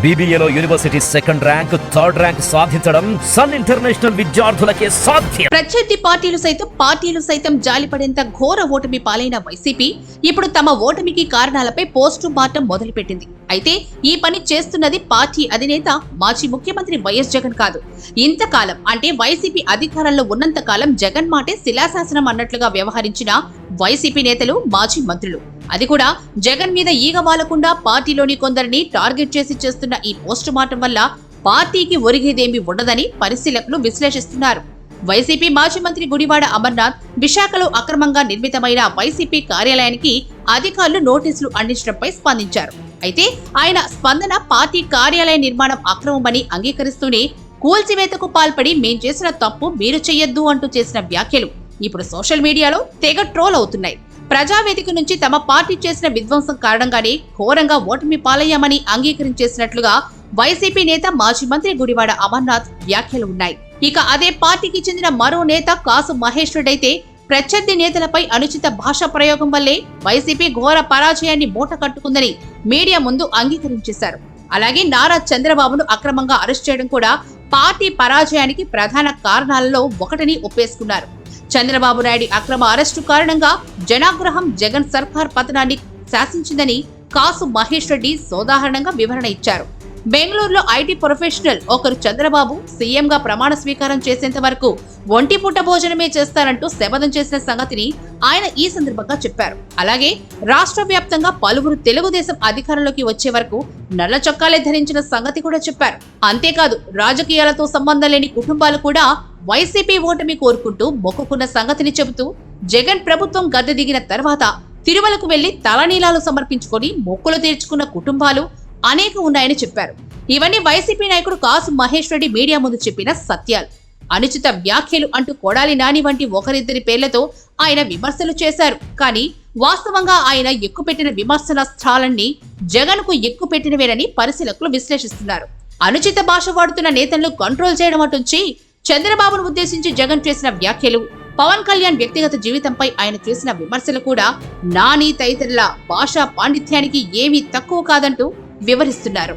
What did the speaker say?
BBAలో university second rank, third rank సాధించడం Sun International విద్యార్థులకే సాధ్యం. ప్రత్యర్థి పార్టీలు సైతం జాలిపడేంత ఘోర ఓటమి పాలైన వైసీపీ ఇప్పుడు తమ ఓటమికి కారణాలపై పోస్టు మార్టం మొదలుపెట్టింది. అయితే ఈ పని చేస్తున్నది పార్టీ అధినేత మాజీ ముఖ్యమంత్రి వైఎస్ జగన్ కాదు. ఇంతకాలం అంటే వైసీపీ అధికారంలో ఉన్నంత కాలం జగన్ మాటే శిలాశాసనం అన్నట్లుగా వ్యవహరించిన వైసీపీ నేతలు, మాజీ మంత్రులు. అది కూడా జగన్ మీద ఈగ వాలకుండా పార్టీలోని కొందరిని టార్గెట్ చేసి చేస్తున్న ఈ పోస్టు మార్టం వల్ల పార్టీకి ఒరిగేదేమీ ఉండదని పరిశీలకులు విశ్లేషిస్తున్నారు. వైసీపీ మాజీ మంత్రి గుడివాడ అమర్నాథ్ విశాఖలో అక్రమంగా నిర్మితమైన వైసీపీ కార్యాలయానికి అధికారులు నోటీసులు అందించడంపై స్పందించారు. అయితే ఆయన స్పందన పార్టీ కార్యాలయ నిర్మాణం అక్రమమని అంగీకరిస్తూనే కూల్చివేతకు పాల్పడి మేం చేసిన తప్పు మీరు చెయ్యొద్దు అంటూ చేసిన వ్యాఖ్యలు ఇప్పుడు సోషల్ మీడియాలో తెగ ట్రోల్ అవుతున్నాయి. ప్రజావేదిక నుంచి తమ పార్టీ చేసిన విధ్వంసం కారణంగానే ఘోరంగా ఓటమి పాలయ్యామని అంగీకరించేసినట్లుగా వైసీపీ నేత మాజీ మంత్రి గుడివాడ అమర్నాథ్ వ్యాఖ్యలు ఉన్నాయి. ఇక అదే పార్టీకి చెందిన మరో నేత కాసు మహేశ్వరుడైతే ప్రత్యర్థి నేతలపై అనుచిత భాషా ప్రయోగం వల్లే వైసీపీ ఘోర పరాజయాన్ని మూట కట్టుకుందని మీడియా ముందు అంగీకరించేశారు. అలాగే నారా చంద్రబాబును అక్రమంగా అరెస్ట్ చేయడం కూడా పార్టీ పరాజయానికి ప్రధాన కారణాలలో ఒకటని ఒప్పేసుకున్నారు. చంద్రబాబు నాయుడు అక్రమ అరెస్టు కారణంగా జనాగ్రహం జగన్ సర్కార్ పతనాన్ని శాసించిందని కాసు మహేష్ రెడ్డి సోదాహరణంగా వివరణ ఇచ్చారు. బెంగళూరులో ఐటీ ప్రొఫెషనల్ ఒకరు చంద్రబాబు సీఎంగా ప్రమాణ స్వీకారం చేసేంత వరకు ఒంటిపూట భోజనమే చేస్తారంటూ శపథం చేసిన సంగతిని ఆయన ఈ సందర్భంగా చెప్పారు. అలాగే రాష్ట్ర వ్యాప్తంగా పలువురు తెలుగుదేశం అధికారంలోకి వచ్చే వరకు నల్ల చొక్కాలే ధరించిన సంగతి కూడా చెప్పారు. అంతేకాదు రాజకీయాలతో సంబంధం లేని కుటుంబాలు కూడా వైసీపీ ఓటమి కోరుకుంటూ మొక్కుకున్న సంగతిని చెబుతూ జగన్ ప్రభుత్వం గద్దె దిగిన తర్వాత తిరుమలకు వెళ్లి తలనీలాలు సమర్పించుకొని మొక్కులు తీర్చుకున్న కుటుంబాలు అనేక ఉన్నాయని చెప్పారు. ఇవన్నీ వైసీపీ నాయకుడు కాసు మహేష్ రెడ్డి మీడియా ముందు చెప్పిన సత్యాలు. అనుచిత వ్యాఖ్యలు అంటూ కొడాలి నాని వంటి ఒకరిద్దరి పేర్లతో ఆయన విమర్శలు చేశారు. కానీ వాస్తవంగా ఆయన ఎక్కుపెట్టిన విమర్శనాస్త్రాలన్నీ జగన్ కు ఎక్కుపెట్టినవేనని పరిశీలకులు విశ్లేషిస్తున్నారు. అనుచిత భాష వాడుతున్న నేతలను కంట్రోల్ చేయడం అటుంచి చంద్రబాబును ఉద్దేశించి జగన్ చేసిన వ్యాఖ్యలు, పవన్ కళ్యాణ్ వ్యక్తిగత జీవితంపై ఆయన చేసిన విమర్శలు కూడా నాని తదితరుల భాషా పాండిత్యానికి ఏమీ తక్కువ కాదంటూ వివరిస్తున్నారు.